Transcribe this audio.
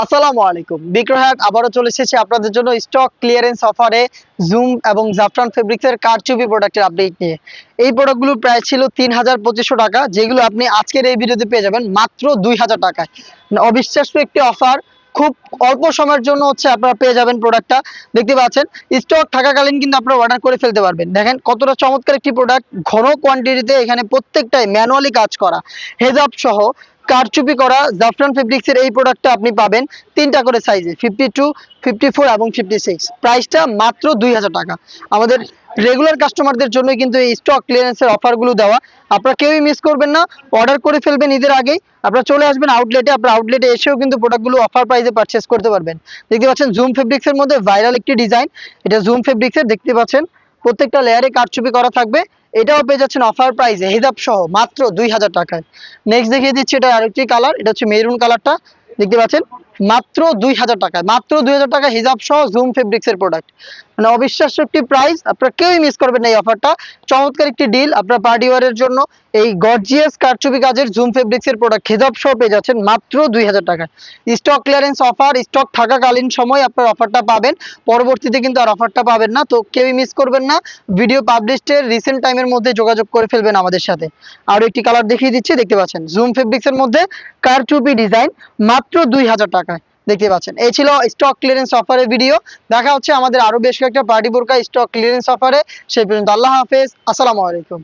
আসসালামু আলাইকুম। বিক্রয়হাট আবারও চলে এসেছে আপনাদের জন্য স্টক ক্লিয়ারেন্স অফারে জুম এবং জাফরান ফেব্রিক্সের কারচুপি প্রোডাক্টের আপডেট নিয়ে। এই প্রোডাক্টগুলোর প্রাইস ছিল ৩,২৫০ টাকা, যেগুলো আপনি আজকের এই ভিডিওতে পেয়ে যাবেন মাত্র ২,০০০ টাকায়। অবিশ্বাস্য একটি অফার, খুব অল্প সময়ের জন্য আপনারা পেয়ে যাবেন প্রোডাক্টটা। দেখতে পাচ্ছেন স্টক থাকাকালীন কিন্তু আপনারা অর্ডার করে ফেলতে পারবেন। দেখেন কতটা চমৎকার একটি প্রোডাক্ট, ঘন কোয়ান্টিটিতে, এখানে প্রত্যেকটাই ম্যানুয়ালি কাজ করা, হেজাব সহ কারচুপি করা জাফরান ফেব্রিক্সের এই প্রোডাক্টটা আপনি পাবেন তিনটা করে সাইজে, 52, 54 এবং 56। প্রাইসটা মাত্র ২,০০০ টাকা। আমাদের রেগুলার কাস্টমারদের জন্য কিন্তু এই স্টক ক্লিয়ারেন্সের অফারগুলো দেওয়া। আপনারা কেউই মিস করবেন না, অর্ডার করে ফেলবেন ঈদের আগেই। আপনারা চলে আসবেন আউটলেটে, আপনার আউটলেটে এসেও কিন্তু প্রোডাক্টগুলো অফার প্রাইসে পারচেস করতে পারবেন। দেখতে পাচ্ছেন জুম ফেব্রিক্সের মধ্যে ভাইরাল একটি ডিজাইন, এটা জুম ফেব্রিক্সের। দেখতে পাচ্ছেন প্রত্যেকটা লেয়ারে কারচুপি করা থাকবে। এটাও পেয়ে যাচ্ছেন অফার প্রাইসে হিজাব সহ মাত্র ২,০০০ টাকায়। নেক্সট দেখিয়ে দিচ্ছি, এটা আরেকটি কালার, এটা হচ্ছে মেরুন কালারটা। দেখতে পাচ্ছেন মাত্র ২,০০০ টাকায়, মাত্র ২,০০০ টাকা হিজাব সহ জুম ফেব্রিক্সের প্রোডাক্ট। মানে অবিশ্বাস্য একটি প্রাইস, আপনারা কেউই মিস করবেন না এই অফারটা। চমৎকার একটি ডিল আপনার পার্টি ওয়ারের জন্য। এই গর্জিয়াস কারচুপি কাজের জুম ফেব্রিক্সের প্রোডাক্ট হিজাব সহ পেয়ে যাচ্ছেন মাত্র ২,০০০ টাকায়। স্টক ক্লিয়ারেন্স অফার, স্টক থাকাকালীন সময় আপনার অফারটা পাবেন, পরবর্তীতে কিন্তু আর অফারটা পাবেন না। তো কেউই মিস করবেন না, ভিডিও পাবলিশের রিসেন্ট টাইমের মধ্যে যোগাযোগ করে ফেলবেন আমাদের সাথে। আরো একটি কালার দেখিয়ে দিচ্ছি, দেখতে পাচ্ছেন জুম ফেব্রিক্সের মধ্যে কারচুপি ডিজাইন মাত্র ২,০০০ টাকায়। দেখতে পাচ্ছেন এই ছিল স্টক ক্লিয়ারেন্স অফারের ভিডিও। দেখা হচ্ছে আমাদের আরো বেশ কয়েকটা পার্টি বোরকা স্টক ক্লিয়ারেন্স অফারে। সেই পর্যন্ত আল্লাহ হাফেজ, আসসালামু আলাইকুম।